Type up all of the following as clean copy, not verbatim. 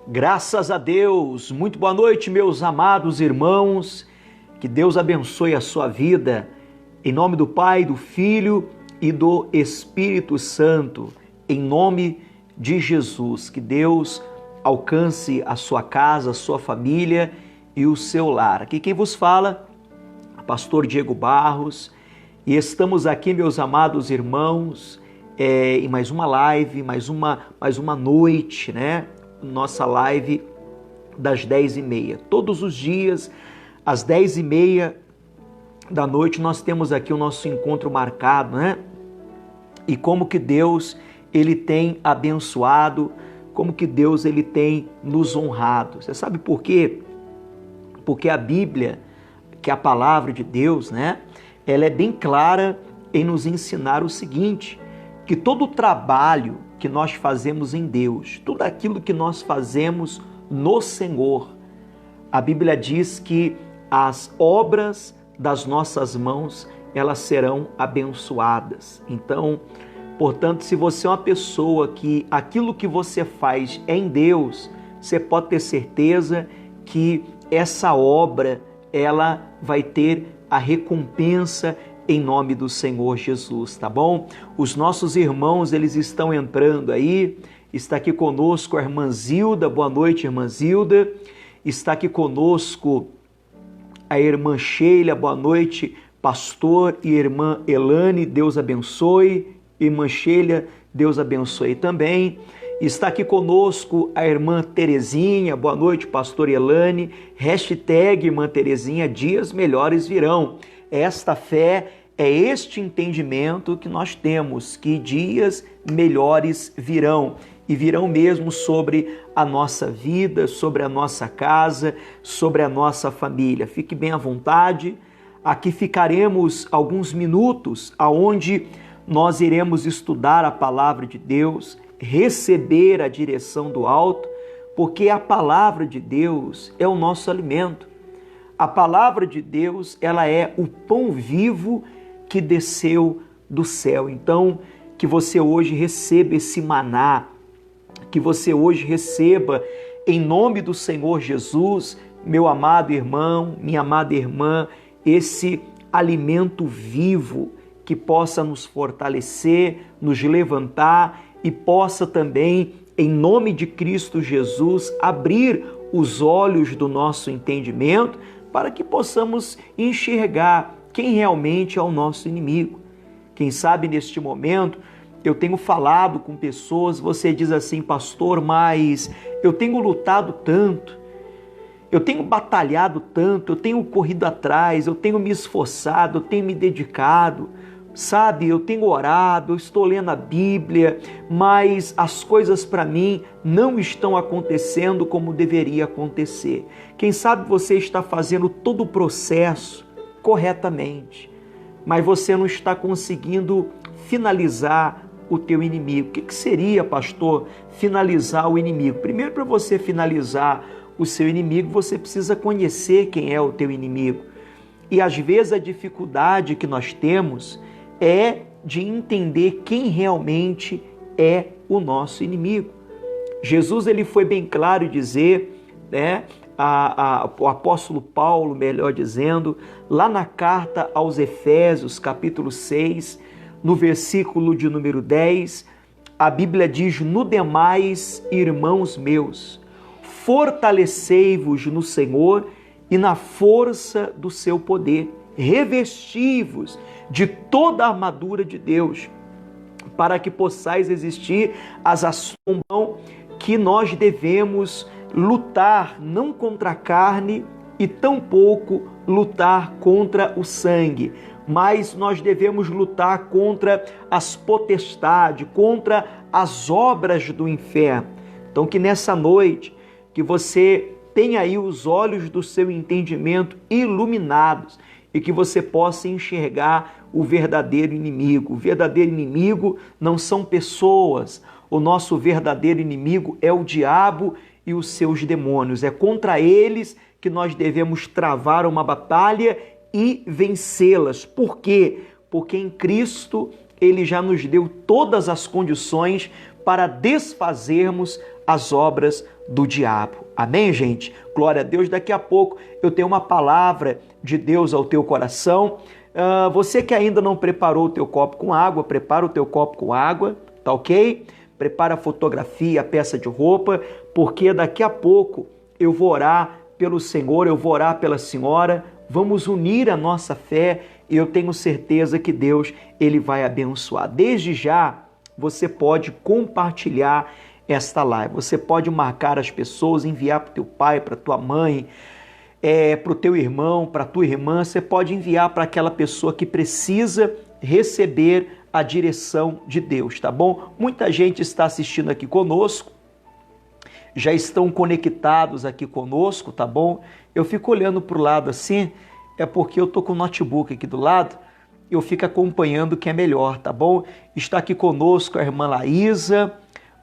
Graças a Deus, muito boa noite, meus amados irmãos, que Deus abençoe a sua vida, em nome do Pai, do Filho e do Espírito Santo, em nome de Jesus, que Deus alcance a sua casa, a sua família e o seu lar. Aqui quem vos fala, pastor Diego Barros, e estamos aqui, meus amados irmãos, em mais uma live, mais uma noite, né? Nossa live das 10h30. Todos os dias, às 10h30 da noite, nós temos aqui o nosso encontro marcado, né? E como que Deus, Ele tem abençoado, como que Deus, Ele tem nos honrado. Você sabe por quê? Porque a Bíblia, que é a palavra de Deus, né? Ela é bem clara em nos ensinar o seguinte, que todo o trabalho que nós fazemos em Deus, tudo aquilo que nós fazemos no Senhor, a Bíblia diz que as obras das nossas mãos, elas serão abençoadas. Então, portanto, se você é uma pessoa que aquilo que você faz é em Deus, você pode ter certeza que essa obra, ela vai ter a recompensa em nome do Senhor Jesus, tá bom? Os nossos irmãos, eles estão entrando aí. Está aqui conosco a irmã Zilda. Boa noite, irmã Zilda. Está aqui conosco a irmã Sheila. Boa noite, pastor e irmã Elane. Deus abençoe. Irmã Sheila, Deus abençoe também. Está aqui conosco a irmã Terezinha. Boa noite, pastor Elane. Hashtag irmã Terezinha, dias melhores virão. Esta fé é este entendimento que nós temos, que dias melhores virão, e virão mesmo sobre a nossa vida, sobre a nossa casa, sobre a nossa família. Fique bem à vontade, aqui ficaremos alguns minutos, aonde nós iremos estudar a palavra de Deus, receber a direção do alto, porque a palavra de Deus é o nosso alimento. A palavra de Deus, ela é o pão vivo que desceu do céu. Então, que você hoje receba esse maná, que você hoje receba, em nome do Senhor Jesus, meu amado irmão, minha amada irmã, esse alimento vivo que possa nos fortalecer, nos levantar e possa também, em nome de Cristo Jesus, abrir os olhos do nosso entendimento, para que possamos enxergar quem realmente é o nosso inimigo. Quem sabe neste momento eu tenho falado com pessoas, você diz assim, pastor, mas eu tenho lutado tanto, eu tenho batalhado tanto, eu tenho corrido atrás, eu tenho me esforçado, eu tenho me dedicado, sabe, eu tenho orado, eu estou lendo a Bíblia, mas as coisas para mim não estão acontecendo como deveria acontecer. Quem sabe você está fazendo todo o processo corretamente, mas você não está conseguindo finalizar o teu inimigo. O que seria, pastor, finalizar o inimigo? Primeiro, para você finalizar o seu inimigo, você precisa conhecer quem é o teu inimigo. E às vezes a dificuldade que nós temos é de entender quem realmente é o nosso inimigo. Jesus, ele foi bem claro em dizer, né, o apóstolo Paulo, melhor dizendo, lá na carta aos Efésios, capítulo 6, no versículo de número 10, a Bíblia diz, no demais, irmãos meus, fortalecei-vos no Senhor e na força do seu poder, revesti-vos de toda a armadura de Deus, para que possais resistir às ações que nós devemos lutar não contra a carne e tampouco lutar contra o sangue, mas nós devemos lutar contra as potestades, contra as obras do inferno. Então que nessa noite, que você tenha aí os olhos do seu entendimento iluminados e que você possa enxergar o verdadeiro inimigo. O verdadeiro inimigo não são pessoas, o nosso verdadeiro inimigo é o diabo e os seus demônios. É contra eles que nós devemos travar uma batalha e vencê-las. Por quê? Porque em Cristo Ele já nos deu todas as condições para desfazermos as obras do diabo. Amém, gente? Glória a Deus. Daqui a pouco eu tenho uma palavra de Deus ao teu coração. Você que ainda não preparou o teu copo com água, prepara o teu copo com água, tá ok? Prepara a fotografia, a peça de roupa, porque daqui a pouco eu vou orar pelo Senhor, eu vou orar pela senhora, vamos unir a nossa fé e eu tenho certeza que Deus, Ele vai abençoar. Desde já, você pode compartilhar esta live, você pode marcar as pessoas, enviar para o teu pai, para tua mãe, para o teu irmão, para a tua irmã, você pode enviar para aquela pessoa que precisa receber a direção de Deus, tá bom? Muita gente está assistindo aqui conosco, já estão conectados aqui conosco, tá bom? Eu fico olhando para o lado assim, é porque eu tô com o notebook aqui do lado, eu fico acompanhando o que é melhor, tá bom? Está aqui conosco a irmã Laísa,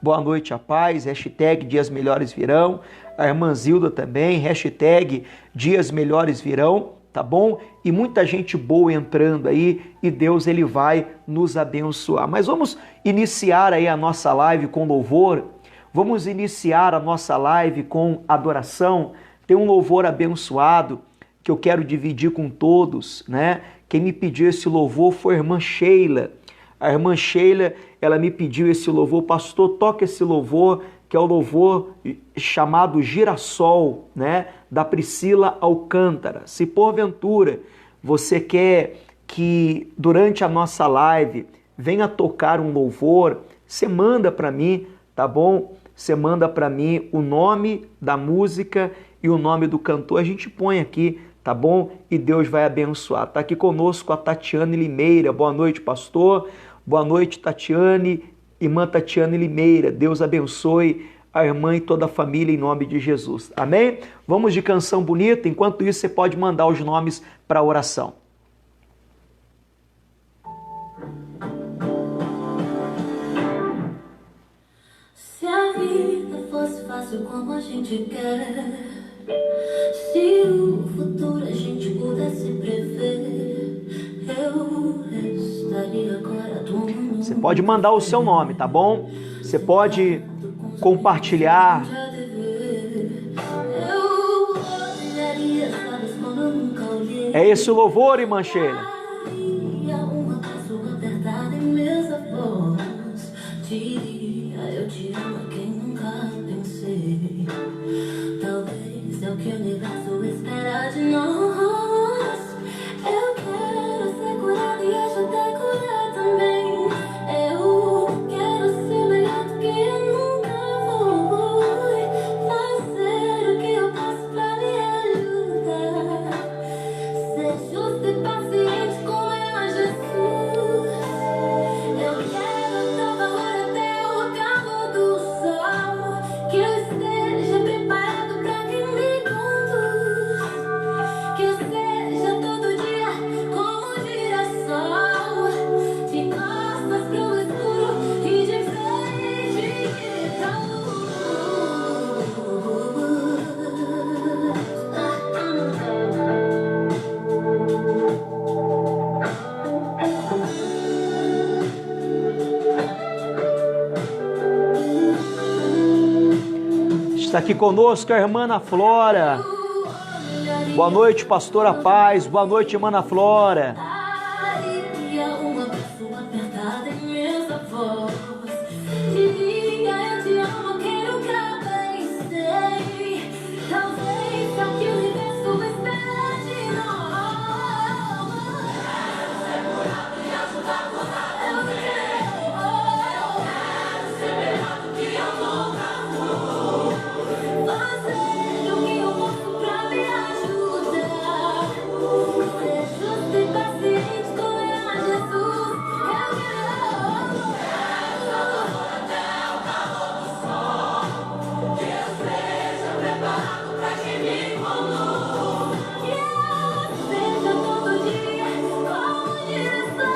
boa noite, a paz, hashtag Dias Melhores Virão, a irmã Zilda também, hashtag Dias Melhores Virão, tá bom? E muita gente boa entrando aí e Deus, Ele vai nos abençoar. Mas vamos iniciar aí a nossa live com louvor, vamos iniciar a nossa live com adoração. Tem um louvor abençoado que eu quero dividir com todos, né? Quem me pediu esse louvor foi a irmã Sheila. A irmã Sheila, ela me pediu esse louvor, pastor, toca esse louvor, que é o louvor chamado Girassol, né? Da Priscila Alcântara. Se porventura você quer que durante a nossa live venha tocar um louvor, você manda para mim, tá bom? Você manda para mim o nome da música e o nome do cantor, a gente põe aqui, tá bom? E Deus vai abençoar. Tá aqui conosco a Tatiane Limeira. Boa noite, pastor. Boa noite, Tatiane, irmã Tatiane Limeira. Deus abençoe a irmã e toda a família em nome de Jesus. Amém? Vamos de canção bonita. Enquanto isso, você pode mandar os nomes para a oração. Se a vida fosse fácil como a gente quer, se o futuro a gente pudesse prever, eu estaria agora tomando. Você pode mandar o seu nome, tá bom? Você pode compartilhar. É esse o louvor, irmã Sheila? Uma pessoa apertada em mesa voz diria: eu te amo a quem nunca pensei. Talvez é o que o universo espera de nós. Eu quero ser curada e ajudar a curar também. Eu quero ser melhor do que eu nunca fui. Fazer o que eu posso pra me ajudar. Ser justo e paciente como é Jesus. Eu quero dar valor até o cabo do sol. Que eu esteja preparado pra quem me conduz. Que eu seja todo dia como um girassol. De costas pro escuro e de frente pra luz. Está aqui conosco a irmã Ana Flora. Boa noite, pastora Paz. Boa noite, irmã Ana Flora. Uma pessoa apertada em mesa voz diria: eu te amo quem nunca pensei. Talvez é o que o universo espera de nós. Eu quero ser melhor do que eu nunca fui. Fazer o que eu posso pra me ajudar. Ser justo e paciente como é Jesus. Eu quero até o calor do sol. Que eu seja preparado pra quem me conduz. Que eu seja todo dia como direção.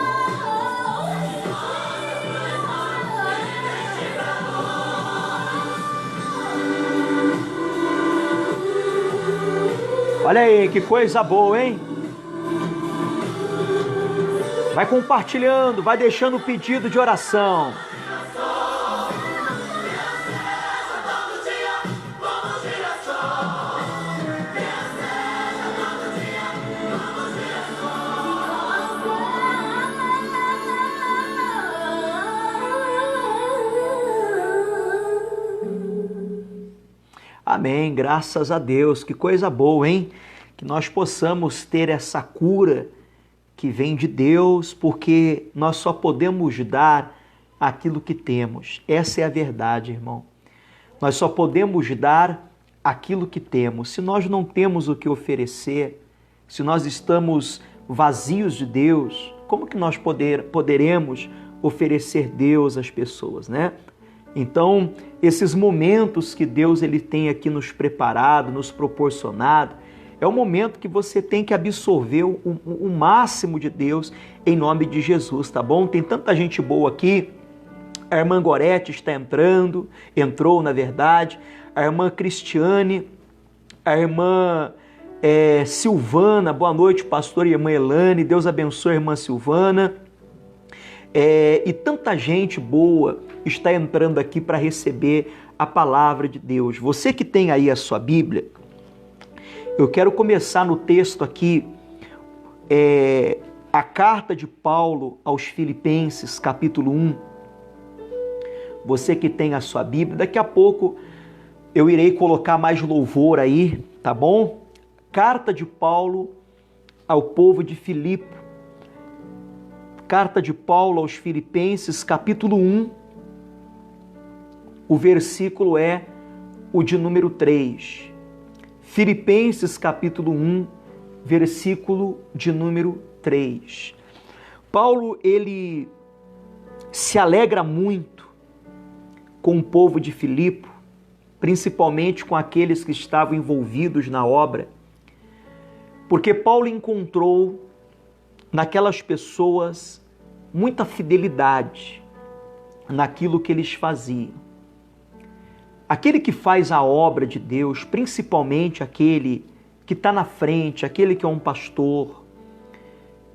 Olha aí, que coisa boa, hein? Vai compartilhando, vai deixando o pedido de oração. Todo dia Amém, graças a Deus, que coisa boa, hein? Que nós possamos ter essa cura que vem de Deus, porque nós só podemos dar aquilo que temos. Essa é a verdade, irmão. Nós só podemos dar aquilo que temos. Se nós não temos o que oferecer, se nós estamos vazios de Deus, como que nós poderemos oferecer Deus às pessoas, né? Então, esses momentos que Deus ele tem aqui nos preparado, nos proporcionado, é o momento que você tem que absorver o máximo de Deus em nome de Jesus, tá bom? Tem tanta gente boa aqui. A irmã Gorete está entrou na verdade, a irmã Cristiane, a irmã Silvana, boa noite, pastor e irmã Elane, Deus abençoe a irmã Silvana. E tanta gente boa está entrando aqui para receber a palavra de Deus. Você que tem aí a sua Bíblia, eu quero começar no texto aqui, a carta de Paulo aos Filipenses, capítulo 1. Você que tem a sua Bíblia, daqui a pouco eu irei colocar mais louvor aí, tá bom? Carta de Paulo ao povo de Filipe. Carta de Paulo aos Filipenses, capítulo 1, o versículo é o de número 3. Filipenses, capítulo 1, versículo de número 3. Paulo, ele se alegra muito com o povo de Filipe, principalmente com aqueles que estavam envolvidos na obra, porque Paulo encontrou naquelas pessoas muita fidelidade naquilo que eles faziam. Aquele que faz a obra de Deus, principalmente aquele que está na frente, aquele que é um pastor,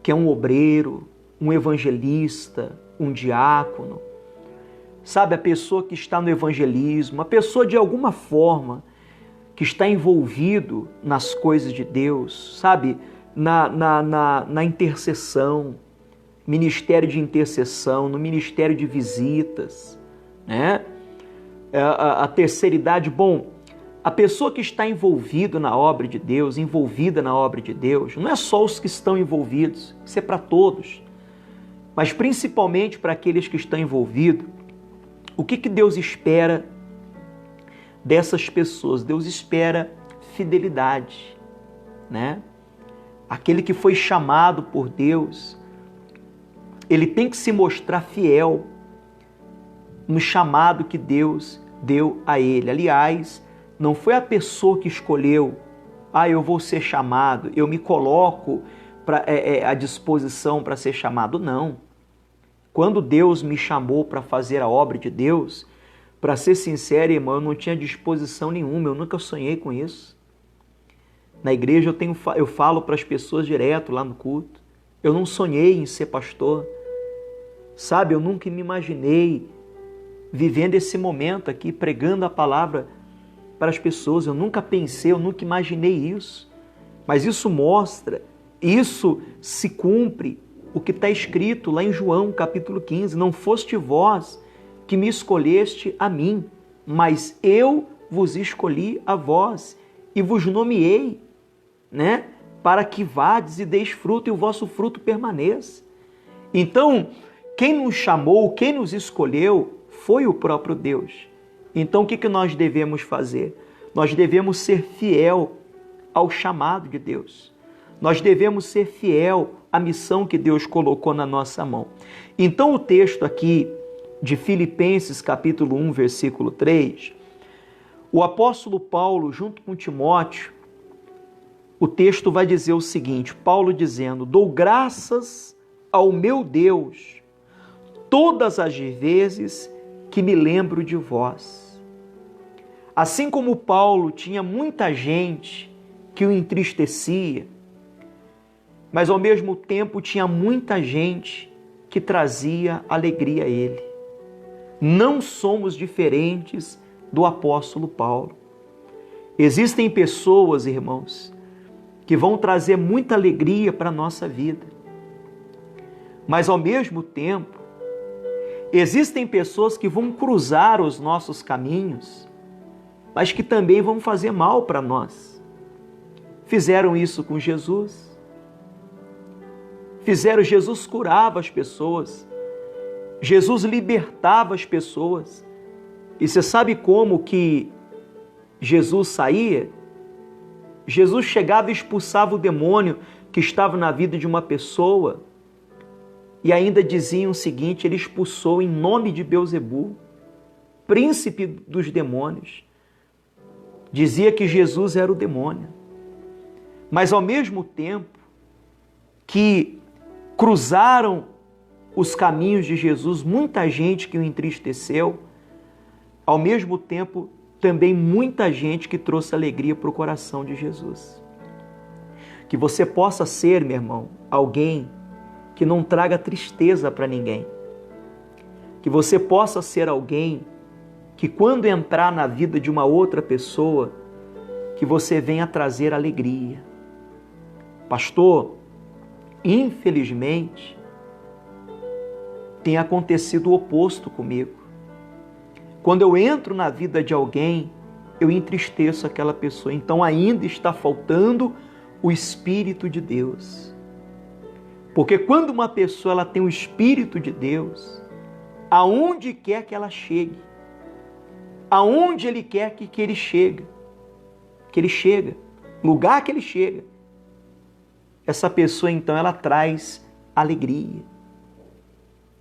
que é um obreiro, um evangelista, um diácono, sabe, a pessoa que está no evangelismo, a pessoa de alguma forma que está envolvido nas coisas de Deus, sabe, na intercessão, ministério de intercessão, no ministério de visitas, né? A terceira idade, bom, a pessoa que está envolvida na obra de Deus, não é só os que estão envolvidos, isso é para todos, mas principalmente para aqueles que estão envolvidos. O que Deus espera dessas pessoas? Deus espera fidelidade, né? Aquele que foi chamado por Deus, ele tem que se mostrar fiel no chamado que Deus deu a ele. Aliás, não foi a pessoa que escolheu, eu vou ser chamado, eu me coloco à disposição para ser chamado, não. Quando Deus me chamou para fazer a obra de Deus, para ser sincero, irmão, eu não tinha disposição nenhuma, eu nunca sonhei com isso. Na igreja eu falo para as pessoas direto lá no culto, eu não sonhei em ser pastor, sabe, eu nunca me imaginei vivendo esse momento aqui, pregando a palavra para as pessoas, eu nunca pensei, eu nunca imaginei isso, mas isso mostra, isso se cumpre, o que está escrito lá em João capítulo 15, não foste vós que me escolheste a mim, mas eu vos escolhi a vós e vos nomeei, né? Para que vades e deis fruto e o vosso fruto permaneça. Então, quem nos chamou, quem nos escolheu foi o próprio Deus. Então, o que nós devemos fazer? Nós devemos ser fiel ao chamado de Deus. Nós devemos ser fiel à missão que Deus colocou na nossa mão. Então, o texto aqui de Filipenses, capítulo 1, versículo 3, o apóstolo Paulo, junto com Timóteo, o texto vai dizer o seguinte, Paulo dizendo, dou graças ao meu Deus todas as vezes que me lembro de vós. Assim como Paulo tinha muita gente que o entristecia, mas ao mesmo tempo tinha muita gente que trazia alegria a ele. Não somos diferentes do apóstolo Paulo. Existem pessoas, irmãos, que vão trazer muita alegria para a nossa vida. Mas ao mesmo tempo, existem pessoas que vão cruzar os nossos caminhos mas que também vão fazer mal para nós. Fizeram isso com Jesus. Jesus curava as pessoas. Jesus libertava as pessoas. E você sabe como que Jesus saía? Jesus chegava e expulsava o demônio que estava na vida de uma pessoa. E ainda diziam o seguinte: ele expulsou em nome de Beelzebu, príncipe dos demônios. Dizia que Jesus era o demônio. Mas ao mesmo tempo que cruzaram os caminhos de Jesus, muita gente que o entristeceu, ao mesmo tempo também muita gente que trouxe alegria para o coração de Jesus. Que você possa ser, meu irmão, alguém que não traga tristeza para ninguém. Que você possa ser alguém que, quando entrar na vida de uma outra pessoa, que você venha trazer alegria. Pastor, infelizmente, tem acontecido o oposto comigo. Quando eu entro na vida de alguém, eu entristeço aquela pessoa. Então ainda está faltando o Espírito de Deus. Porque quando uma pessoa ela tem o Espírito de Deus, aonde quer que ela chegue, aonde Ele quer que ele chegue, lugar que ele chega, essa pessoa então ela traz alegria.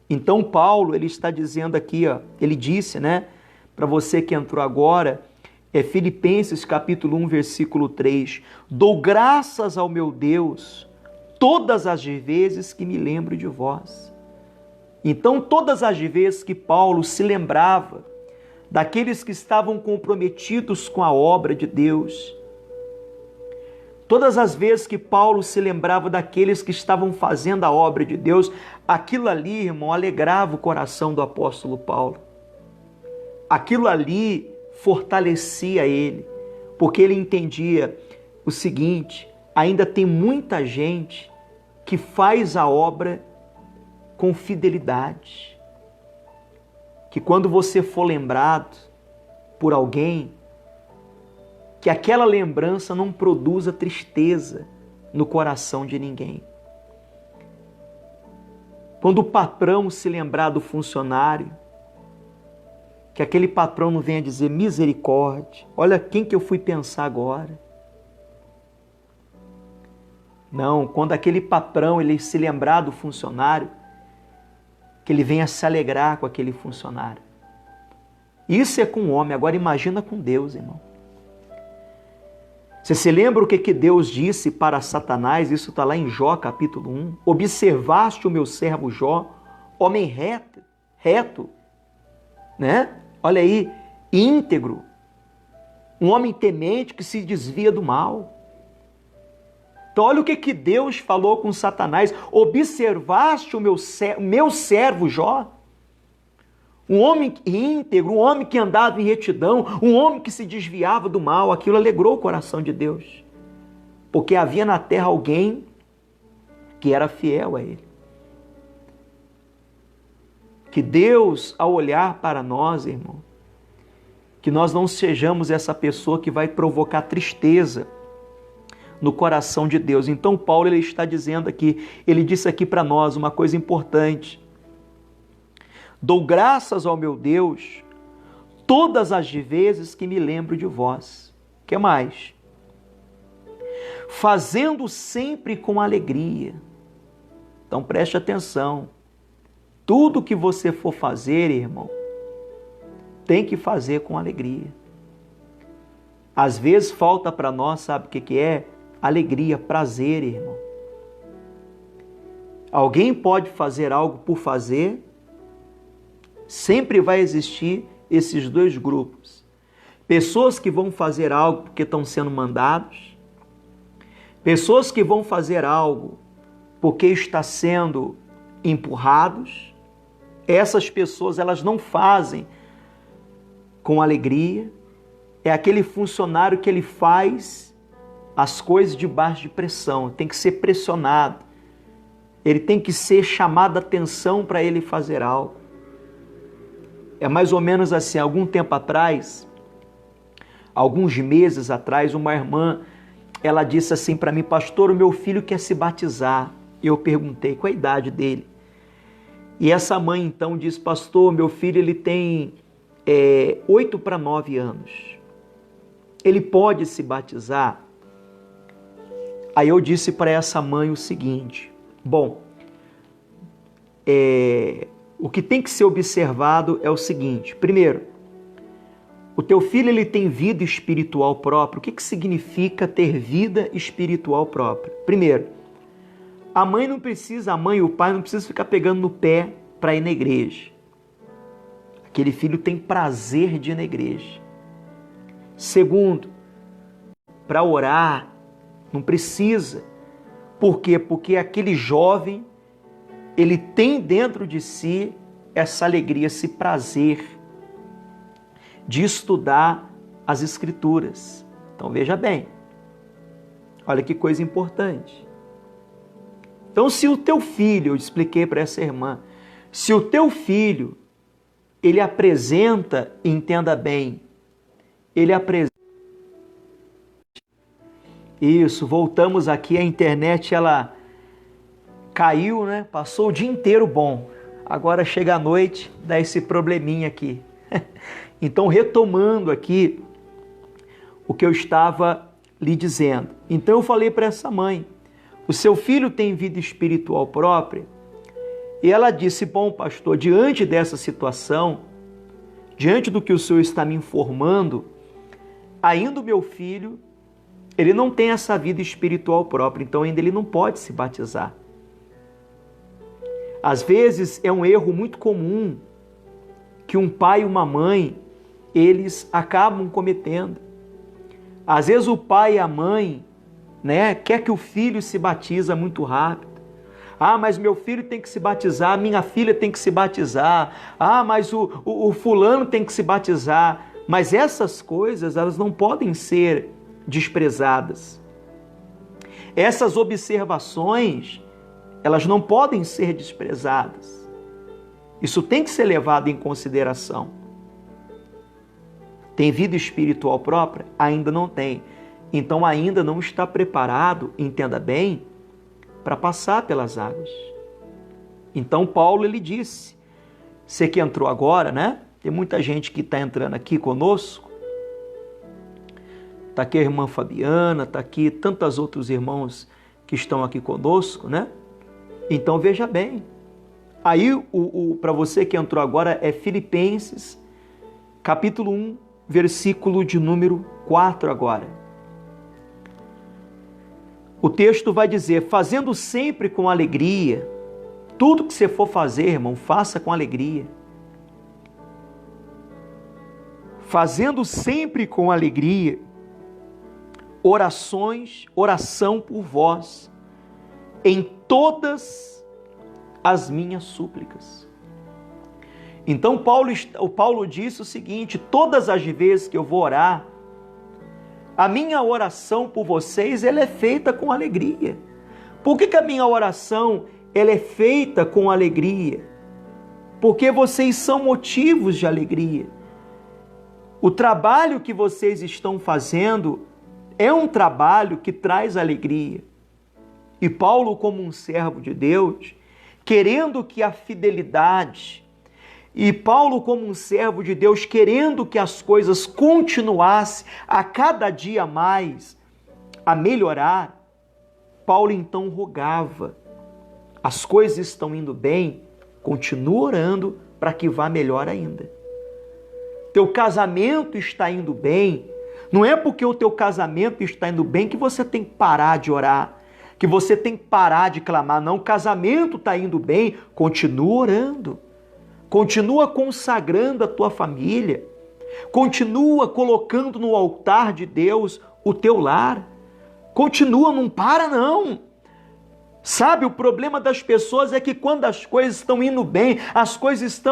Então Paulo, ele está dizendo aqui, ele disse, para você que entrou agora, Filipenses capítulo 1, versículo 3, dou graças ao meu Deus todas as vezes que me lembro de vós. Então todas as vezes que Paulo se lembrava daqueles que estavam comprometidos com a obra de Deus, todas as vezes que Paulo se lembrava daqueles que estavam fazendo a obra de Deus, aquilo ali, irmão, alegrava o coração do apóstolo Paulo. Aquilo ali fortalecia ele, porque ele entendia o seguinte: ainda tem muita gente que faz a obra com fidelidade. Que quando você for lembrado por alguém, que aquela lembrança não produza tristeza no coração de ninguém. Quando o patrão se lembrar do funcionário, que aquele patrão não venha dizer: misericórdia, olha quem que eu fui pensar agora. Não, quando aquele patrão ele se lembrar do funcionário, que ele venha se alegrar com aquele funcionário. Isso é com o homem, agora imagina com Deus, irmão. Você se lembra o que Deus disse para Satanás? Isso está lá em Jó, capítulo 1. Observaste o meu servo Jó, homem reto, Olha aí, íntegro, um homem temente que se desvia do mal. Então olha o que Deus falou com Satanás. Observaste o meu servo Jó? Um homem íntegro, um homem que andava em retidão, um homem que se desviava do mal. Aquilo alegrou o coração de Deus, porque havia na terra alguém que era fiel a Ele. Que Deus, ao olhar para nós, irmão, que nós não sejamos essa pessoa que vai provocar tristeza no coração de Deus. Então Paulo ele está dizendo aqui, ele disse aqui para nós uma coisa importante: dou graças ao meu Deus todas as vezes que me lembro de vós. O que mais? Fazendo sempre com alegria. Então preste atenção. Tudo que você for fazer, irmão, tem que fazer com alegria. Às vezes falta para nós, sabe o que é? Alegria, prazer, irmão. Alguém pode fazer algo por fazer. Sempre vai existir esses dois grupos. Pessoas que vão fazer algo porque estão sendo mandados. Pessoas que vão fazer algo porque está sendo empurrados. Essas pessoas, elas não fazem com alegria. É aquele funcionário que ele faz as coisas debaixo de pressão. Tem que ser pressionado. Ele tem que ser chamado a atenção para ele fazer algo. É mais ou menos assim, algum tempo atrás, Alguns meses atrás, uma irmã, ela disse assim para mim: pastor, o meu filho quer se batizar. Eu perguntei qual a idade dele. E essa mãe então disse: pastor, meu filho ele tem 8 para 9 anos. Ele pode se batizar? Aí eu disse para essa mãe o seguinte: bom, o que tem que ser observado é o seguinte. Primeiro, o teu filho ele tem vida espiritual própria. O que significa ter vida espiritual própria? Primeiro, a mãe e o pai não precisam ficar pegando no pé para ir na igreja. Aquele filho tem prazer de ir na igreja. Segundo, para orar, não precisa. Por quê? Porque aquele jovem, ele tem dentro de si essa alegria, esse prazer de estudar as Escrituras. Então veja bem, olha que coisa importante. Então se o teu filho, eu expliquei para essa irmã, se o teu filho, ele apresenta, entenda bem, ele apresenta. Isso, voltamos aqui, a internet ela caiu, né? Passou o dia inteiro bom. Agora chega a noite, dá esse probleminha aqui. Então, retomando aqui o que eu estava lhe dizendo. Então, eu falei para essa mãe: o seu filho tem vida espiritual própria? E ela disse: bom, pastor, diante dessa situação, diante do que o senhor está me informando, ainda o meu filho, ele não tem essa vida espiritual própria, então ainda ele não pode se batizar. Às vezes é um erro muito comum que um pai e uma mãe, eles acabam cometendo. Às vezes o pai e a mãe, né, quer que o filho se batiza muito rápido. Ah, mas meu filho tem que se batizar, minha filha tem que se batizar. Ah, mas o fulano tem que se batizar. Mas essas coisas, elas não podem ser desprezadas. Essas observações, elas não podem ser desprezadas. Isso tem que ser levado em consideração. Tem vida espiritual própria? Ainda não tem. Então ainda não está preparado, entenda bem, para passar pelas águas. Então Paulo, ele disse, você que entrou agora, né? Tem muita gente que está entrando aqui conosco. Está aqui a irmã Fabiana, está aqui tantos outros irmãos que estão aqui conosco, né? Então veja bem. Aí, para você que entrou agora, é Filipenses, capítulo 1, versículo de número 4 agora. O texto vai dizer: fazendo sempre com alegria, tudo que você for fazer, irmão, faça com alegria. Fazendo sempre com alegria, oração por vós, em todas as minhas súplicas. Então Paulo disse o seguinte: todas as vezes que eu vou orar, a minha oração por vocês, ela é feita com alegria. Por que a minha oração ela é feita com alegria? Porque vocês são motivos de alegria. O trabalho que vocês estão fazendo é um trabalho que traz alegria. E Paulo, como um servo de Deus, querendo que a fidelidade, e Paulo, como um servo de Deus, querendo que as coisas continuassem a cada dia mais a melhorar, Paulo então rogava: as coisas estão indo bem, continua orando para que vá melhor ainda. Teu casamento está indo bem, não é porque o teu casamento está indo bem que você tem que parar de orar, que você tem que parar de clamar. Não, o casamento está indo bem, continua orando. Continua consagrando a tua família. Continua colocando no altar de Deus o teu lar. Continua, não para não. Sabe, o problema das pessoas é que quando as coisas estão indo bem, as coisas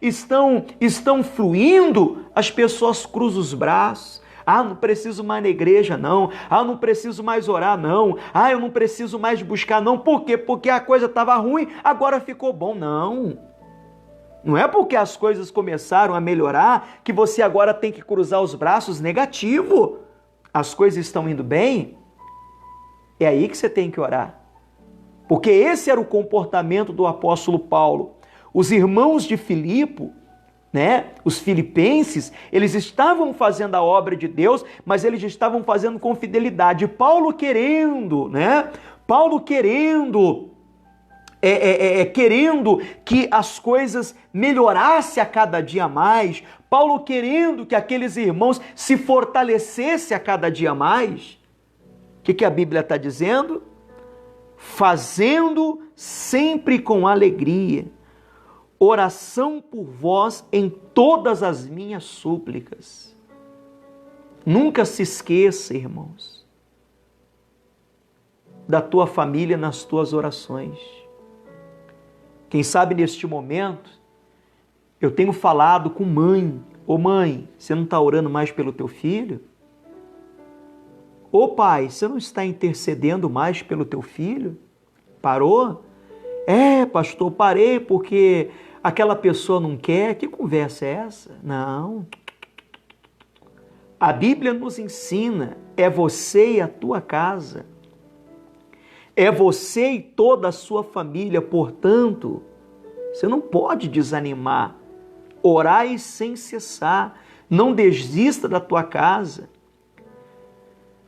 estão fluindo, as pessoas cruzam os braços. Ah, não preciso mais na igreja, não. Ah, não preciso mais orar, não. Ah, eu não preciso mais buscar, não. Por quê? Porque a coisa estava ruim, agora ficou bom. Não. Não é porque as coisas começaram a melhorar que você agora tem que cruzar os braços negativo. As coisas estão indo bem, é aí que você tem que orar. Porque esse era o comportamento do apóstolo Paulo. Os irmãos de Filipe, né, os filipenses, eles estavam fazendo a obra de Deus, mas eles estavam fazendo com fidelidade. Paulo querendo que as coisas melhorassem a cada dia mais, Paulo querendo que aqueles irmãos se fortalecessem a cada dia mais. O que a Bíblia está dizendo? Fazendo sempre com alegria, oração por vós em todas as minhas súplicas. Nunca se esqueça, irmãos, da tua família nas tuas orações. Quem sabe neste momento, eu tenho falado com mãe. Ô mãe, você não está orando mais pelo teu filho? Ô pai, você não está intercedendo mais pelo teu filho? Parou? É, pastor, parei porque aquela pessoa não quer. Que conversa é essa? Não. A Bíblia nos ensina, é você e a tua casa. É você e toda a sua família, portanto, você não pode desanimar. Orai sem cessar. Não desista da tua casa.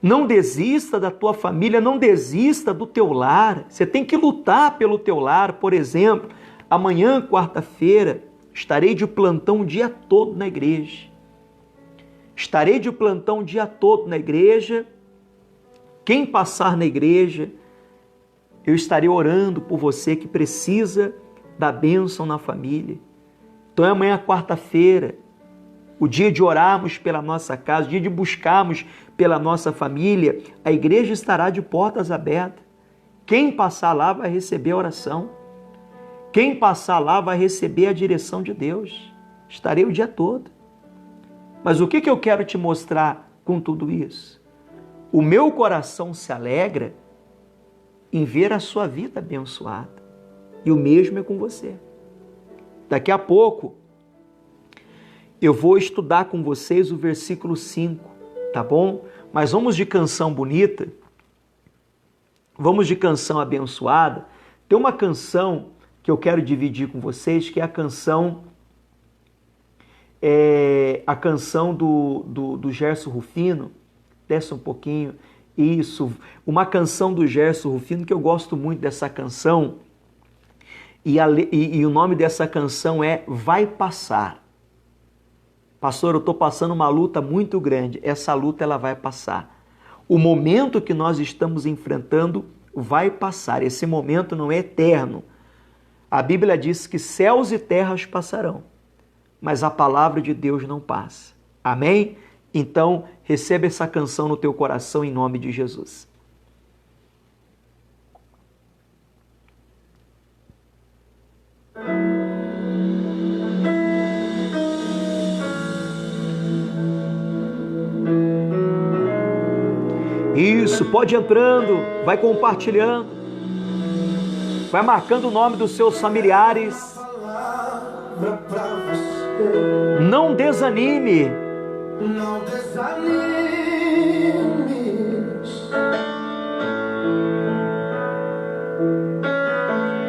Não desista da tua família, não desista do teu lar. Você tem que lutar pelo teu lar. Por exemplo, amanhã, quarta-feira, estarei de plantão o dia todo na igreja. Estarei de plantão o dia todo na igreja. Quem passar na igreja, eu estarei orando por você que precisa da bênção na família. Então é amanhã, quarta-feira, o dia de orarmos pela nossa casa, o dia de buscarmos pela nossa família. A igreja estará de portas abertas. Quem passar lá vai receber a oração. Quem passar lá vai receber a direção de Deus. Estarei o dia todo. Mas o que eu quero te mostrar com tudo isso? O meu coração se alegra em ver a sua vida abençoada. E o mesmo é com você. Daqui a pouco, eu vou estudar com vocês o versículo 5, tá bom? Mas vamos de canção bonita, vamos de canção abençoada. Tem uma canção que eu quero dividir com vocês, que é a canção do Gerson Rufino. Desce um pouquinho. Isso, uma canção do Gerson Rufino, que eu gosto muito dessa canção. E o nome dessa canção é Vai Passar. Pastor, eu estou passando uma luta muito grande. Essa luta ela vai passar. O momento que nós estamos enfrentando vai passar. Esse momento não é eterno. A Bíblia diz que céus e terras passarão, mas a palavra de Deus não passa. Amém? Então, receba essa canção no teu coração em nome de Jesus. Isso, pode ir entrando, vai compartilhando, vai marcando o nome dos seus familiares. Não desanime. Não desanimes.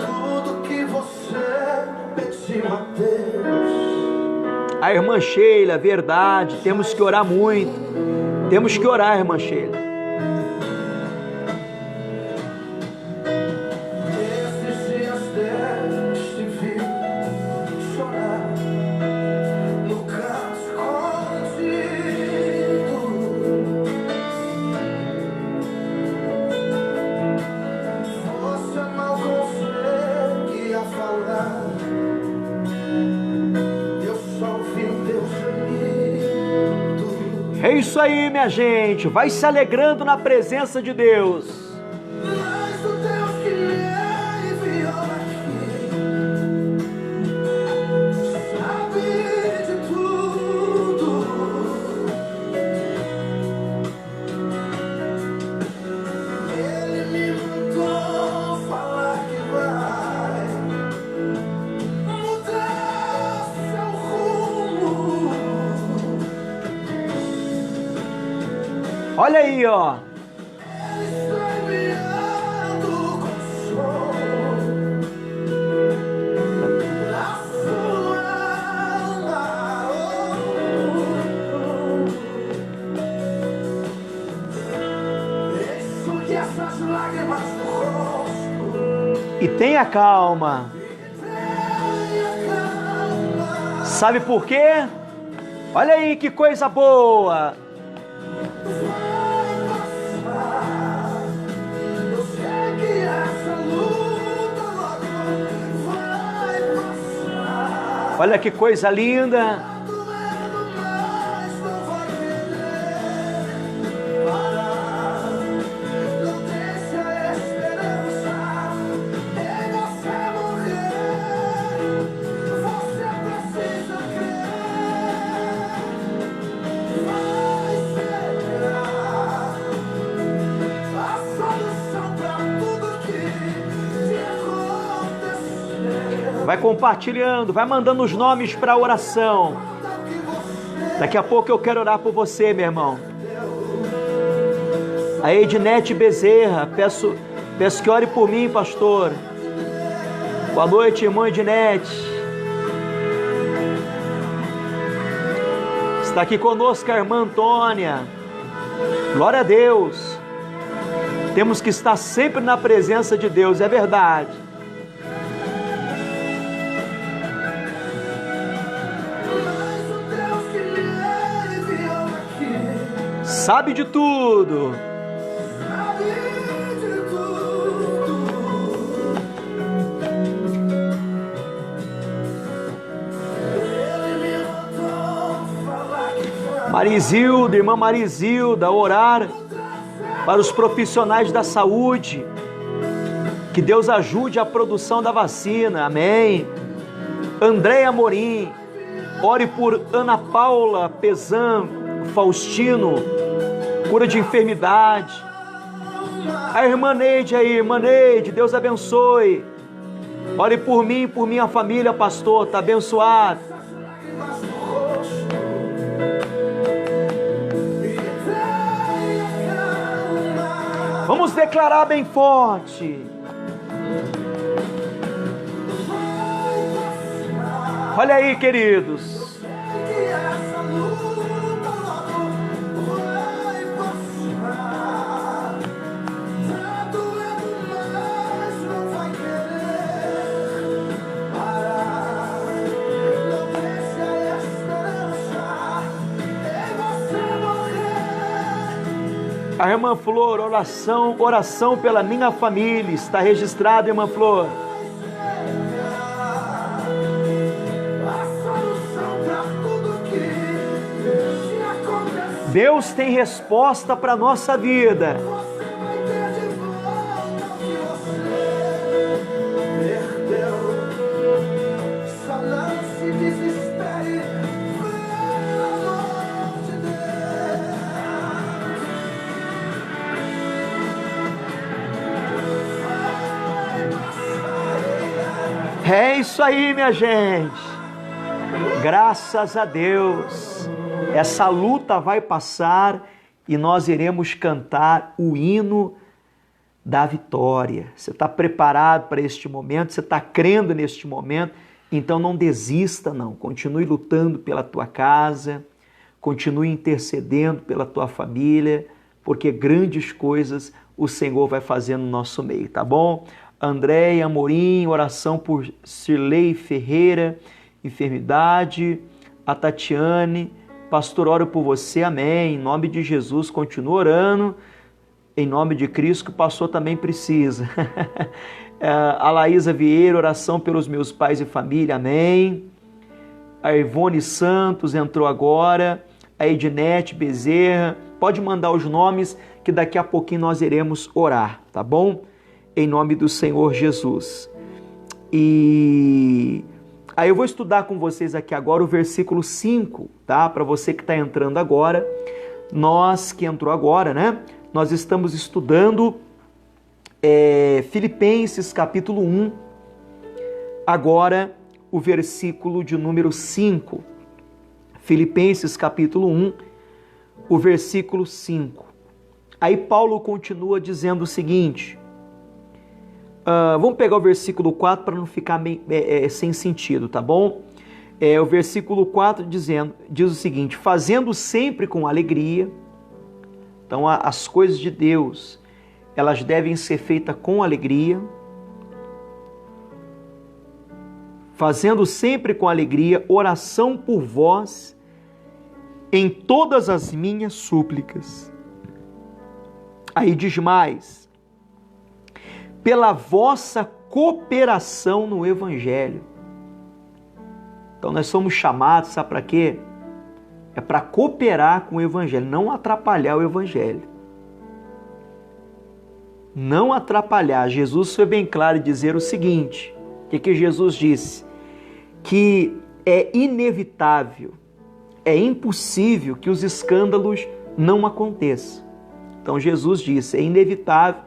Tudo que você pediu a Deus. A irmã Sheila, verdade, temos que orar muito. Temos que orar, irmã Sheila. É isso aí, minha gente. Vai se alegrando na presença de Deus. Mas o Deus que me enviou aqui sabe de tudo. Ele me mandou falar que vai mudar Olha aí, ó. E tenha calma. Sabe por quê? Olha aí que coisa boa. Olha que coisa linda. Vai compartilhando, vai mandando os nomes para a oração. Daqui a pouco eu quero orar por você, meu irmão. A Ednete Bezerra, peço que ore por mim, pastor. Boa noite, irmã Ednete. Está aqui conosco a irmã Antônia. Glória a Deus. Temos que estar sempre na presença de Deus, é verdade. Sabe de tudo. Marizilda, irmã Marizilda, orar para os profissionais da saúde. Que Deus ajude a produção da vacina. Amém. Andréia Amorim, ore por Ana Paula Pezan Faustino, cura de enfermidade. A irmã Neide aí, irmã Neide, Deus abençoe. Ore por mim, por minha família, pastor, está abençoado. Vamos declarar bem forte. Olha aí, queridos. A irmã Flor, oração pela minha família. Está registrado, irmã Flor. Deus tem resposta para a nossa vida. É isso aí, minha gente. Graças a Deus. Essa luta vai passar e nós iremos cantar o hino da vitória. Você está preparado para este momento? Você está crendo neste momento? Então não desista, não. Continue lutando pela tua casa, continue intercedendo pela tua família, porque grandes coisas o Senhor vai fazer no nosso meio, tá bom? Andréia Amorim, oração por Cirlei Ferreira, enfermidade. A Tatiane, pastor, oro por você, amém. Em nome de Jesus, continua orando. Em nome de Cristo, que o pastor também precisa. A Laísa Vieira, oração pelos meus pais e família, amém. A Ivone Santos entrou agora. A Ednete Bezerra, pode mandar os nomes que daqui a pouquinho nós iremos orar, tá bom? Em nome do Senhor Jesus. E aí eu vou estudar com vocês aqui agora o versículo 5, tá? Para você que está entrando agora, nós que entrou agora, né? Nós estamos estudando Filipenses capítulo 1, agora o versículo de número 5. Filipenses capítulo 1, o versículo 5. Aí Paulo continua dizendo o seguinte, vamos pegar o versículo 4 para não ficar sem sentido, tá bom? O versículo 4 diz o seguinte, fazendo sempre com alegria. Então as coisas de Deus, elas devem ser feitas com alegria. Fazendo sempre com alegria oração por vós em todas as minhas súplicas. Aí diz mais, pela vossa cooperação no Evangelho. Então nós somos chamados, sabe para quê? É para cooperar com o Evangelho, não atrapalhar o Evangelho. Não atrapalhar. Jesus foi bem claro em dizer o seguinte, o que Jesus disse? Que é inevitável, é impossível que os escândalos não aconteçam. Então Jesus disse, é inevitável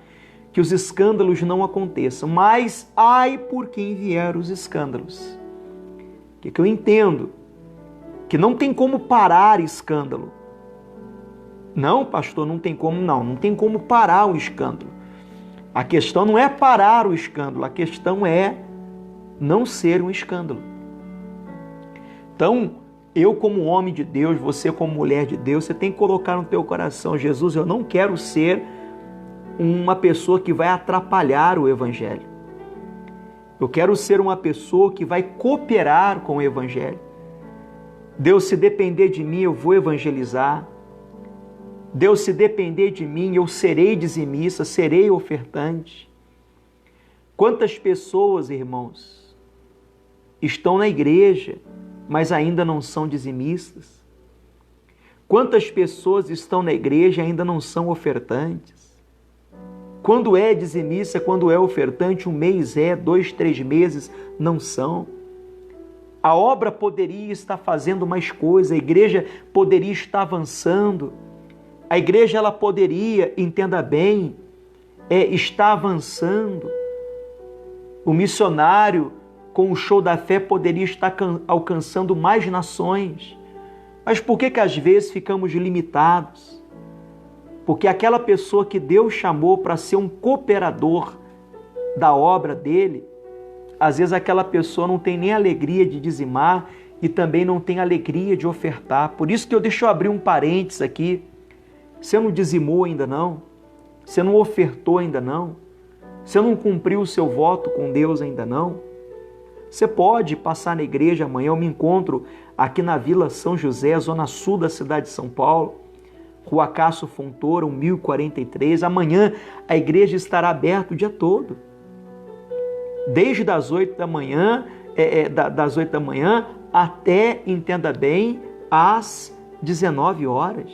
que os escândalos não aconteçam, mas ai por quem vier os escândalos. O que eu entendo? Que não tem como parar escândalo. Não, pastor, não tem como não tem como parar o escândalo. A questão não é parar o escândalo, a questão é não ser um escândalo. Então, eu como homem de Deus, você como mulher de Deus, você tem que colocar no teu coração, Jesus, eu não quero ser uma pessoa que vai atrapalhar o Evangelho. Eu quero ser uma pessoa que vai cooperar com o Evangelho. Deus, se depender de mim, eu vou evangelizar. Deus, se depender de mim, eu serei dizimista, serei ofertante. Quantas pessoas, irmãos, estão na igreja, mas ainda não são dizimistas? Quantas pessoas estão na igreja e ainda não são ofertantes? Quando é dizimista, quando é ofertante, 1 mês 2, 3 meses não são. A obra poderia estar fazendo mais coisa, a igreja poderia estar avançando, a igreja ela poderia, entenda bem, estar avançando. O missionário com o show da fé poderia estar alcançando mais nações. Mas por que às vezes ficamos limitados? Porque aquela pessoa que Deus chamou para ser um cooperador da obra dele, às vezes aquela pessoa não tem nem alegria de dizimar e também não tem alegria de ofertar. Por isso que deixo eu abrir um parênteses aqui. Você não dizimou ainda não? Você não ofertou ainda não? Você não cumpriu o seu voto com Deus ainda não? Você pode passar na igreja amanhã, eu me encontro aqui na Vila São José, zona sul da cidade de São Paulo, Rua Cássio Fontoura, 1043. Amanhã a igreja estará aberta o dia todo. Desde as 8 da manhã, das 8 da manhã até, entenda bem, às 19 horas.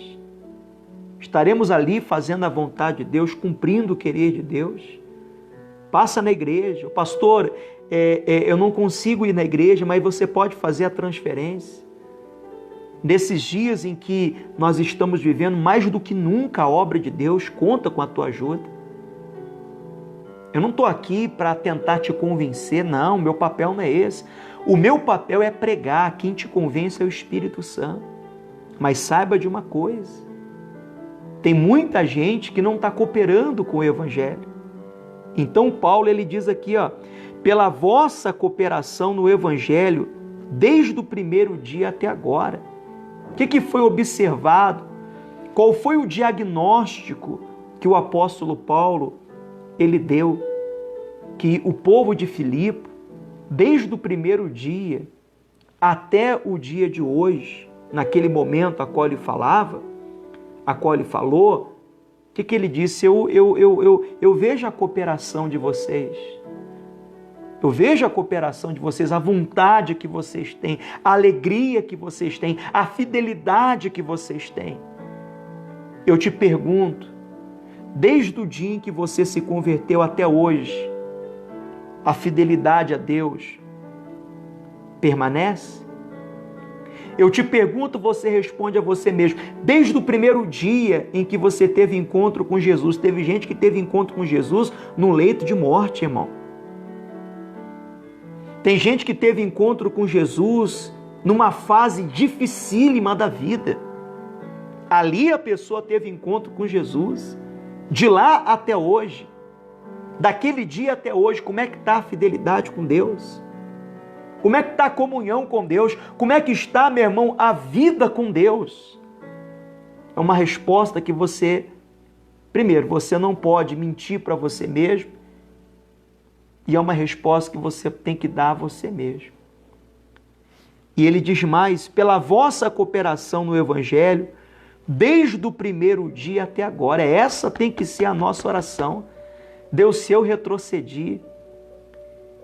Estaremos ali fazendo a vontade de Deus, cumprindo o querer de Deus. Passa na igreja. Pastor, eu não consigo ir na igreja, mas você pode fazer a transferência. Nesses dias em que nós estamos vivendo, mais do que nunca a obra de Deus conta com a tua ajuda. Eu não estou aqui para tentar te convencer, não, meu papel não é esse. O meu papel é pregar, quem te convence é o Espírito Santo. Mas saiba de uma coisa, tem muita gente que não está cooperando com o Evangelho. Então Paulo ele diz aqui, pela vossa cooperação no Evangelho, desde o primeiro dia até agora. O que foi observado? Qual foi o diagnóstico que o apóstolo Paulo ele deu? Que o povo de Filipe, desde o primeiro dia até o dia de hoje, naquele momento a qual ele falava, a qual ele falou, o que ele disse? Eu vejo a cooperação de vocês. Eu vejo a cooperação de vocês, a vontade que vocês têm, a alegria que vocês têm, a fidelidade que vocês têm. Eu te pergunto, desde o dia em que você se converteu até hoje, a fidelidade a Deus permanece? Eu te pergunto, você responde a você mesmo. Desde o primeiro dia em que você teve encontro com Jesus, teve gente que teve encontro com Jesus no leito de morte, irmão. Tem gente que teve encontro com Jesus numa fase dificílima da vida. Ali a pessoa teve encontro com Jesus. De lá até hoje, daquele dia até hoje, como é que está a fidelidade com Deus? Como é que está a comunhão com Deus? Como é que está, meu irmão, a vida com Deus? É uma resposta que você, primeiro, você não pode mentir para você mesmo, e é uma resposta que você tem que dar a você mesmo. E ele diz mais: pela vossa cooperação no Evangelho, desde o primeiro dia até agora. Essa tem que ser a nossa oração. Deus, se eu retrocedi,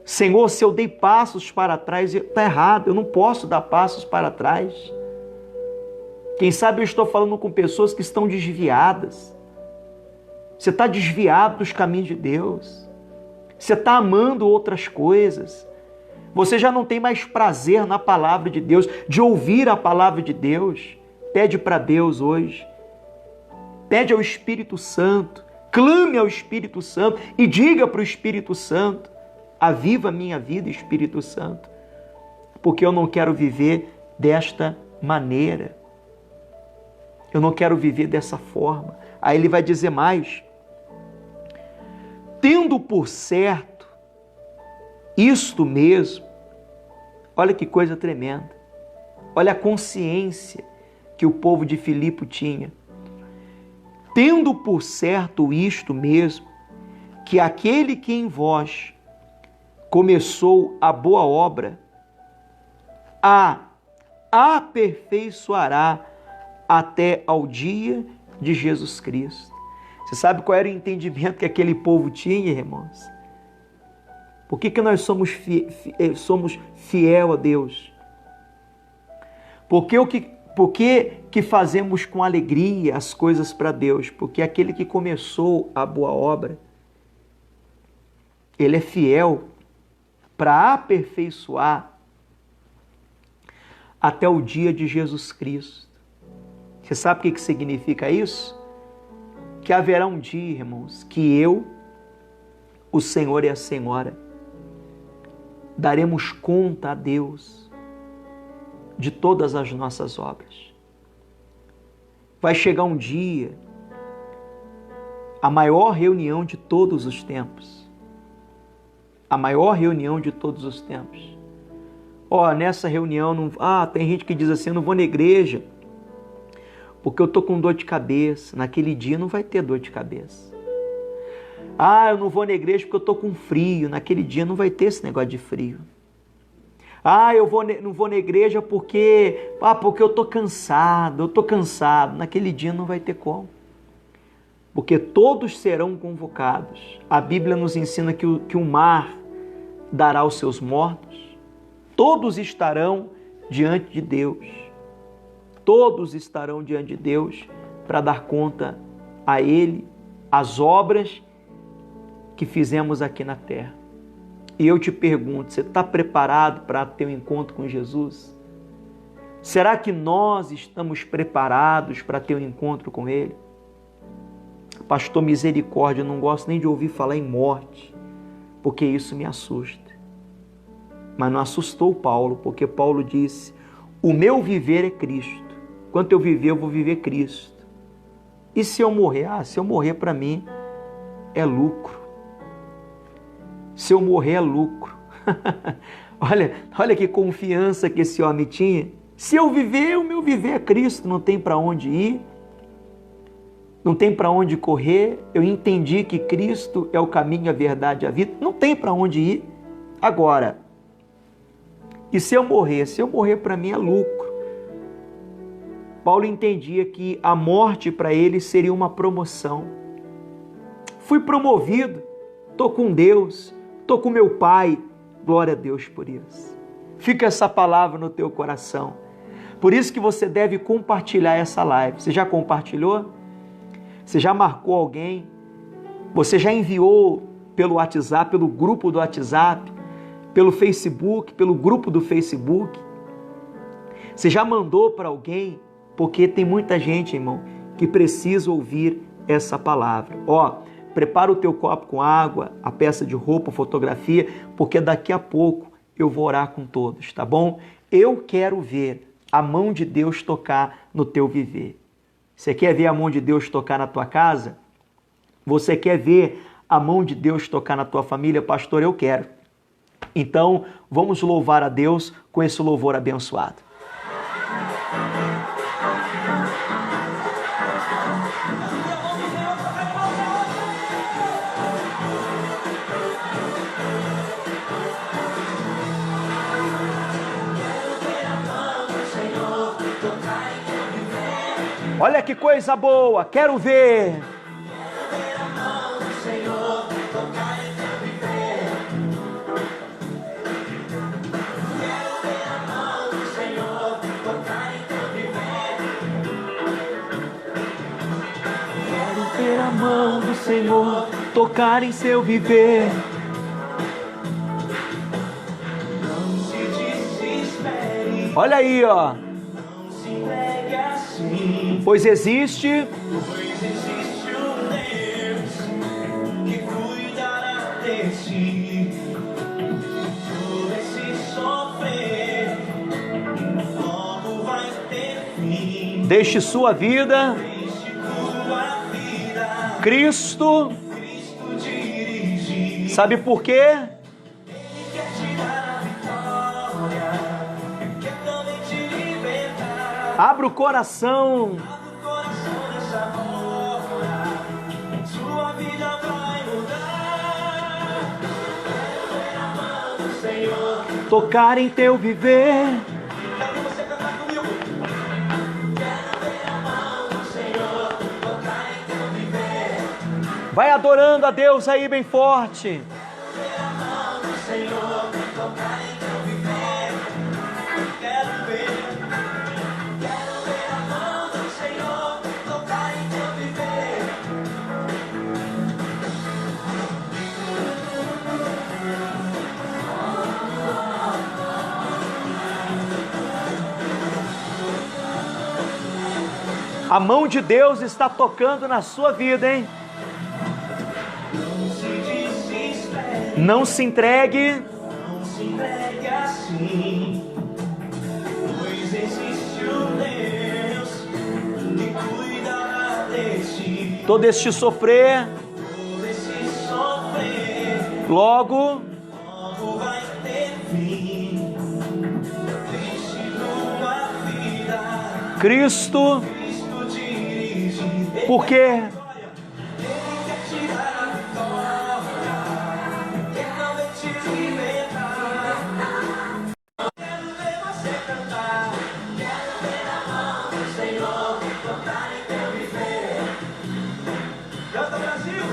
Senhor, se eu dei passos para trás, está errado, eu não posso dar passos para trás. Quem sabe eu estou falando com pessoas que estão desviadas. Você está desviado dos caminhos de Deus. Você está amando outras coisas. Você já não tem mais prazer na palavra de Deus, de ouvir a palavra de Deus. Pede para Deus hoje. Pede ao Espírito Santo. Clame ao Espírito Santo e diga para o Espírito Santo: aviva a minha vida, Espírito Santo, porque eu não quero viver desta maneira. Eu não quero viver dessa forma. Aí ele vai dizer mais: tendo por certo isto mesmo. Olha que coisa tremenda. Olha a consciência que o povo de Filipe tinha. Tendo por certo isto mesmo, que aquele que em vós começou a boa obra, a aperfeiçoará até ao dia de Jesus Cristo. Você sabe qual era o entendimento que aquele povo tinha, irmãos? Por que nós somos fiel a Deus? Por que fazemos com alegria as coisas para Deus? Porque aquele que começou a boa obra, ele é fiel para aperfeiçoar até o dia de Jesus Cristo. Você sabe o que significa isso? Que haverá um dia, irmãos, que eu, o Senhor e a Senhora, daremos conta a Deus de todas as nossas obras. Vai chegar um dia, a maior reunião de todos os tempos. A maior reunião de todos os tempos. Nessa reunião, tem gente que diz assim: eu não vou na igreja porque eu estou com dor de cabeça. Naquele dia não vai ter dor de cabeça. Eu não vou na igreja porque eu estou com frio. Naquele dia não vai ter esse negócio de frio. Não vou na igreja porque eu estou cansado. Naquele dia não vai ter como. Porque todos serão convocados. A Bíblia nos ensina que o mar dará os seus mortos. Todos estarão diante de Deus. Todos estarão diante de Deus para dar conta a Ele, as obras que fizemos aqui na terra. E eu te pergunto, você está preparado para ter um encontro com Jesus? Será que nós estamos preparados para ter um encontro com Ele? Pastor, misericórdia, eu não gosto nem de ouvir falar em morte, porque isso me assusta. Mas não assustou Paulo, porque Paulo disse: o meu viver é Cristo. Enquanto eu viver, eu vou viver Cristo. E se eu morrer? Se eu morrer, para mim é lucro. Se eu morrer, é lucro. olha que confiança que esse homem tinha. Se eu viver, o meu viver é Cristo. Não tem para onde ir. Não tem para onde correr. Eu entendi que Cristo é o caminho, a verdade e a vida. Não tem para onde ir. Agora, e se eu morrer? Se eu morrer, para mim é lucro. Paulo entendia que a morte para ele seria uma promoção. Fui promovido, estou com Deus, estou com meu Pai. Glória a Deus por isso. Fica essa palavra no teu coração. Por isso que você deve compartilhar essa live. Você já compartilhou? Você já marcou alguém? Você já enviou pelo WhatsApp, pelo grupo do WhatsApp, pelo Facebook, pelo grupo do Facebook? Você já mandou para alguém? Porque tem muita gente, irmão, que precisa ouvir essa palavra. Prepara o teu copo com água, a peça de roupa, fotografia, porque daqui a pouco eu vou orar com todos, tá bom? Eu quero ver a mão de Deus tocar no teu viver. Você quer ver a mão de Deus tocar na tua casa? Você quer ver a mão de Deus tocar na tua família? Pastor, eu quero. Então, vamos louvar a Deus com esse louvor abençoado. Olha que coisa boa, quero ver. Ver a mão do Senhor tocar em seu viver. Não se desespere. Olha aí, ó. Não se entregue assim. Pois existe um Deus que cuidará de ti. Todo esse sofrer logo vai ter fim. Deixe sua vida. Cristo dirige. Sabe por quê? Ele quer te dar a vitória, quer também te libertar. Abra o coração. Abre o coração nessa hora, sua vida vai mudar. Quero ver a mão do Senhor Tocar em teu viver. quero você cantar comigo. Quero ver a mão do Senhor tocar em teu viver. Vai adorando a Deus aí bem forte. Quero ver a mão do Senhor tocar em teu viver. Quero ver a mão do Senhor tocar em teu viver. A mão de Deus está tocando na sua vida, hein? Não se desespere, Não se entregue. não se entregue assim, pois existe um Deus que cuidará de ti. Todo este sofrer, Todo esse sofrer logo logo vai ter fim. Deixe tua vida, Cristo. Cristo dirige. Por quê? Ele quer te dar a vitória, quer também te libertar. Quero ver você cantar, quero ver a mão do Senhor tocar em teu viver. Canta, Brasil!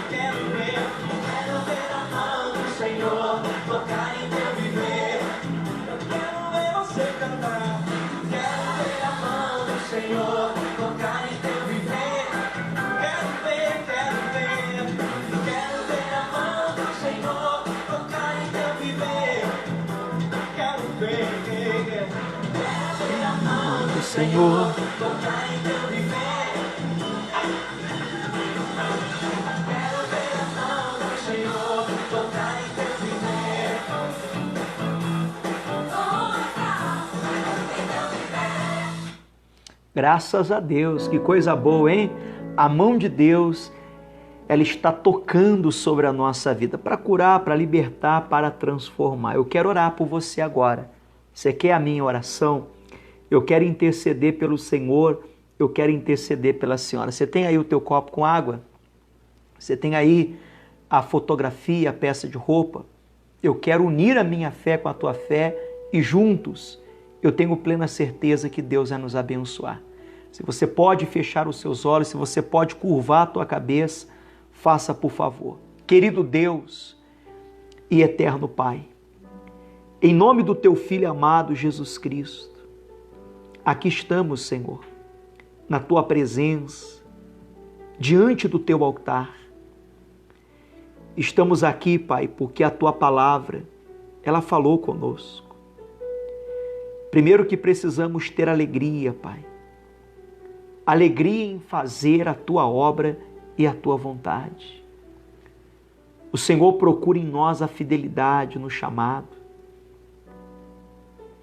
Quero ver a mão do Senhor tocar em teu viver. Eu quero ver você cantar. Quero ver a mão do Senhor tocar em teu viver. Quero ver a mão do Senhor tocar em teu viver. Quero ver a mão do Senhor. tocar em teu viver. Quero ver a mão do Senhor tocar em teu viver. Graças a Deus, que coisa boa, hein? A mão de Deus, ela está tocando sobre a nossa vida para curar, para libertar, para transformar. Eu quero orar por você agora. Você quer a minha oração? Eu quero interceder pelo Senhor, eu quero interceder pela senhora. Você tem aí o teu copo com água? Você tem aí a fotografia, a peça de roupa? Eu quero unir a minha fé com a tua fé e juntos eu tenho plena certeza que Deus vai nos abençoar. Se você pode fechar os seus olhos, se você pode curvar a tua cabeça, faça por favor. Querido Deus e eterno Pai, em nome do teu Filho amado Jesus Cristo, aqui estamos, Senhor, na tua presença, diante do teu altar. Estamos aqui, Pai, porque a tua palavra, ela falou conosco. Primeiro que precisamos ter alegria, Pai. Alegria em fazer a tua obra e a tua vontade. O Senhor procura em nós a fidelidade no chamado.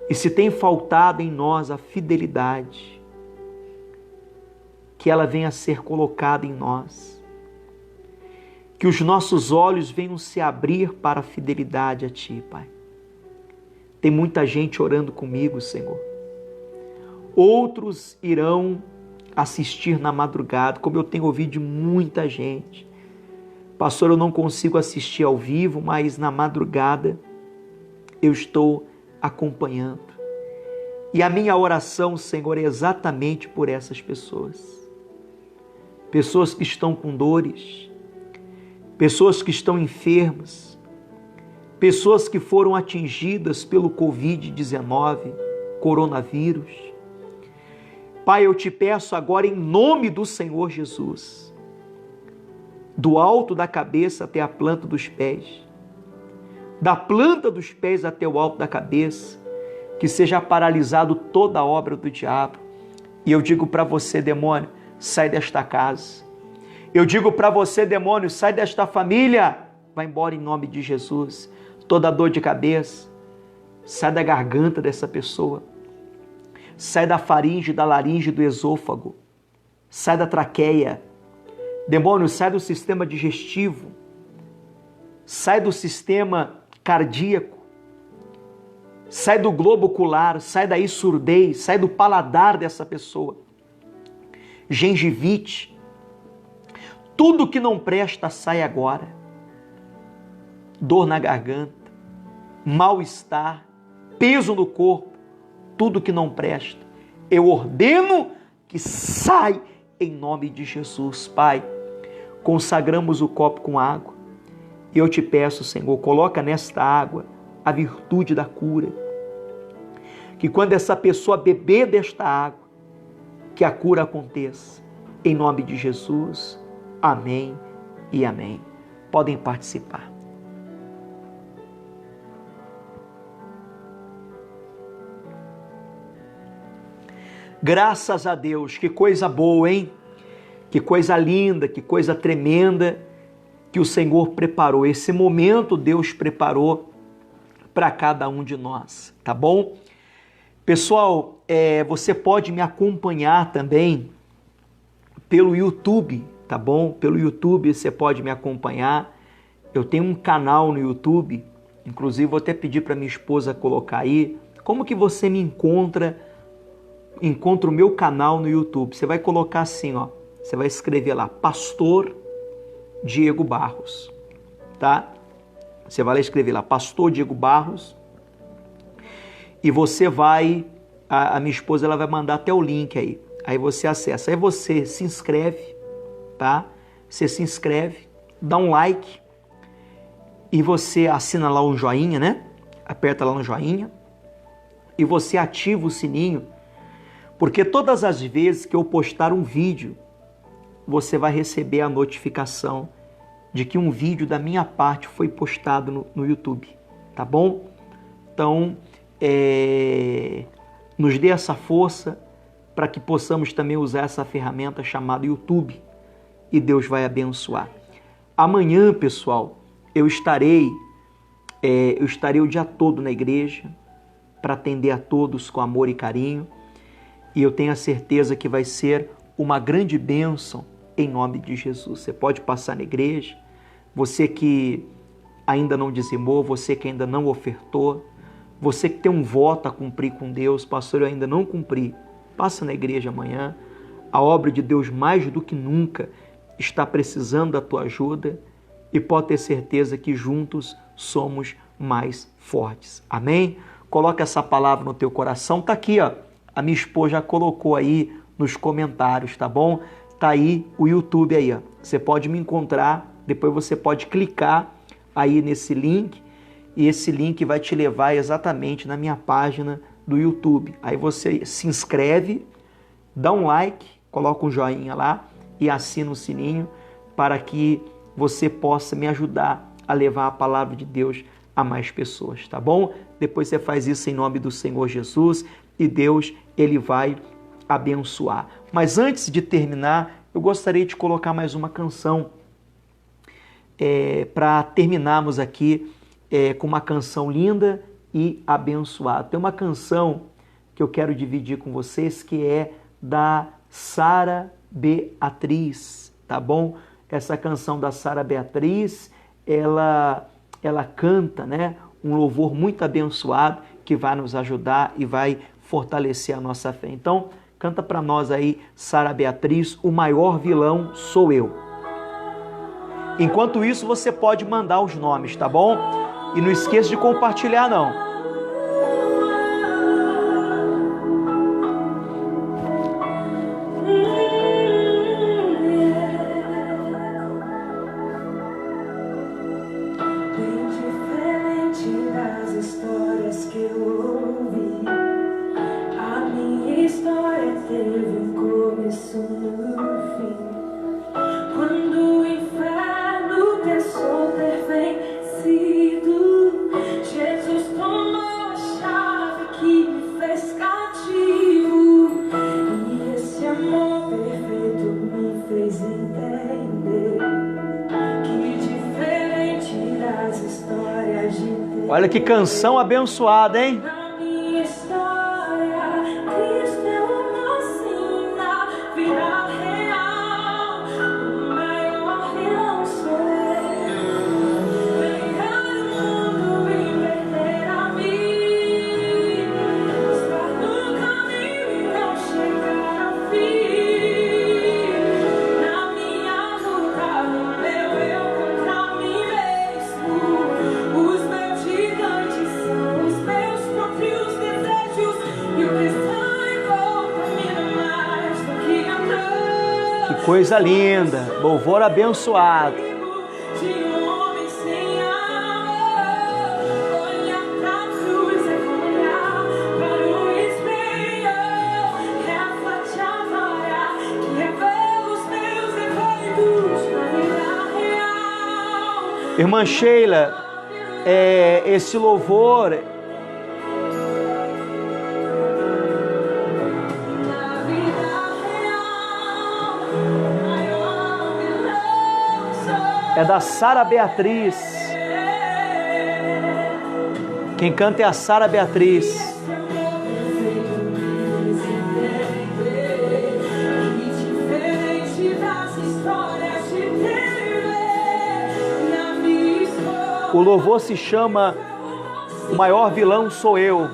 E se tem faltado em nós a fidelidade, que ela venha a ser colocada em nós. Que os nossos olhos venham se abrir para a fidelidade a Ti, Pai. Tem muita gente orando comigo, Senhor. Outros irão assistir na madrugada, como eu tenho ouvido de muita gente. Pastor, eu não consigo assistir ao vivo, mas na madrugada eu estou acompanhando. E a minha oração, Senhor, é exatamente por essas pessoas. Pessoas que estão com dores, pessoas que estão enfermas, pessoas que foram atingidas pelo Covid-19, coronavírus. Pai, eu te peço agora em nome do Senhor Jesus, do alto da cabeça até a planta dos pés, da planta dos pés até o alto da cabeça, que seja paralisado toda a obra do diabo. E eu digo para você, demônio, sai desta casa. Eu digo para você, demônio, sai desta família. Vai embora em nome de Jesus. Toda dor de cabeça, sai da garganta dessa pessoa. Sai da faringe, da laringe, do esôfago. Sai da traqueia. Demônio, sai do sistema digestivo. Sai do sistema cardíaco. Sai do globo ocular. Sai daí surdez. Sai do paladar dessa pessoa. Gengivite. Tudo que não presta sai agora. Dor na garganta. Mal-estar. Peso no corpo. Tudo que não presta, eu ordeno que sai em nome de Jesus. Pai, consagramos o copo com água e eu te peço, Senhor, coloca nesta água a virtude da cura. Que quando essa pessoa beber desta água, que a cura aconteça. Em nome de Jesus, amém e amém. Podem participar. Graças a Deus, que coisa boa, hein? Que coisa linda, que coisa tremenda que o Senhor preparou. Esse momento Deus preparou para cada um de nós, tá bom? Pessoal, você pode me acompanhar também pelo YouTube, tá bom? Pelo YouTube você pode me acompanhar. Eu tenho um canal no YouTube, inclusive vou até pedir para minha esposa colocar aí. Como que você me encontra o meu canal no YouTube? Você vai colocar assim, ó. Você vai escrever lá, Pastor Diego Barros, tá? Você vai lá escrever lá, Pastor Diego Barros. E você vai, a minha esposa ela vai mandar até o link aí. Aí você acessa. Aí você se inscreve, tá? Você se inscreve, dá um like e você assina lá um joinha, né? Aperta lá no joinha e você ativa o sininho. Porque todas as vezes que eu postar um vídeo, você vai receber a notificação de que um vídeo da minha parte foi postado no YouTube, tá bom? Então, nos dê essa força para que possamos também usar essa ferramenta chamada YouTube e Deus vai abençoar. Amanhã, pessoal, eu estarei o dia todo na igreja para atender a todos com amor e carinho. E eu tenho a certeza que vai ser uma grande bênção em nome de Jesus. Você pode passar na igreja, você que ainda não dizimou, você que ainda não ofertou, você que tem um voto a cumprir com Deus, pastor, eu ainda não cumpri, passa na igreja amanhã. A obra de Deus mais do que nunca está precisando da tua ajuda e pode ter certeza que juntos somos mais fortes. Amém? Coloca essa palavra no teu coração, tá aqui, ó. A minha esposa já colocou aí nos comentários, tá bom? Tá aí o YouTube aí, ó. Você pode me encontrar, depois você pode clicar aí nesse link e esse link vai te levar exatamente na minha página do YouTube. Aí você se inscreve, dá um like, coloca um joinha lá e assina o sininho para que você possa me ajudar a levar a palavra de Deus a mais pessoas, tá bom? Depois você faz isso em nome do Senhor Jesus e Deus, Ele vai abençoar. Mas antes de terminar, eu gostaria de colocar mais uma canção para terminarmos aqui com uma canção linda e abençoado. Tem uma canção que eu quero dividir com vocês que é da Sara Beatriz, tá bom? Essa canção da Sara Beatriz, ela canta, né, um louvor muito abençoado que vai nos ajudar e vai fortalecer a nossa fé. Então, canta para nós aí, Sara Beatriz, O Maior Vilão Sou Eu. Enquanto isso, você pode mandar os nomes, tá bom? E não esqueça de compartilhar, não. Olha que canção abençoada, hein? Coisa linda, louvor abençoado. Irmã Sheila, esse louvor é da Sara Beatriz. Quem canta é a Sara Beatriz. O louvor se chama O Maior Vilão Sou Eu.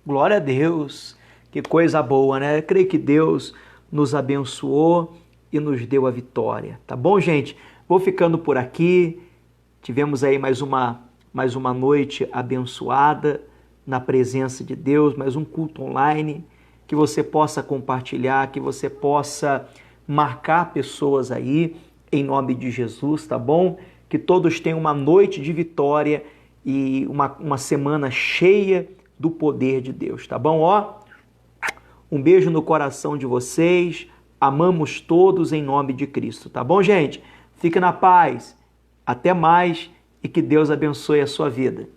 Glória a Deus, que coisa boa, né? Eu creio que Deus nos abençoou e nos deu a vitória. Tá bom, gente? Vou ficando por aqui. Tivemos aí mais uma noite abençoada na presença de Deus, mais um culto online, que você possa compartilhar, que você possa marcar pessoas aí, em nome de Jesus, tá bom? Que todos tenham uma noite de vitória e uma semana cheia do poder de Deus, tá bom? Ó, um beijo no coração de vocês, amamos todos em nome de Cristo, tá bom, gente? Fique na paz, até mais e que Deus abençoe a sua vida.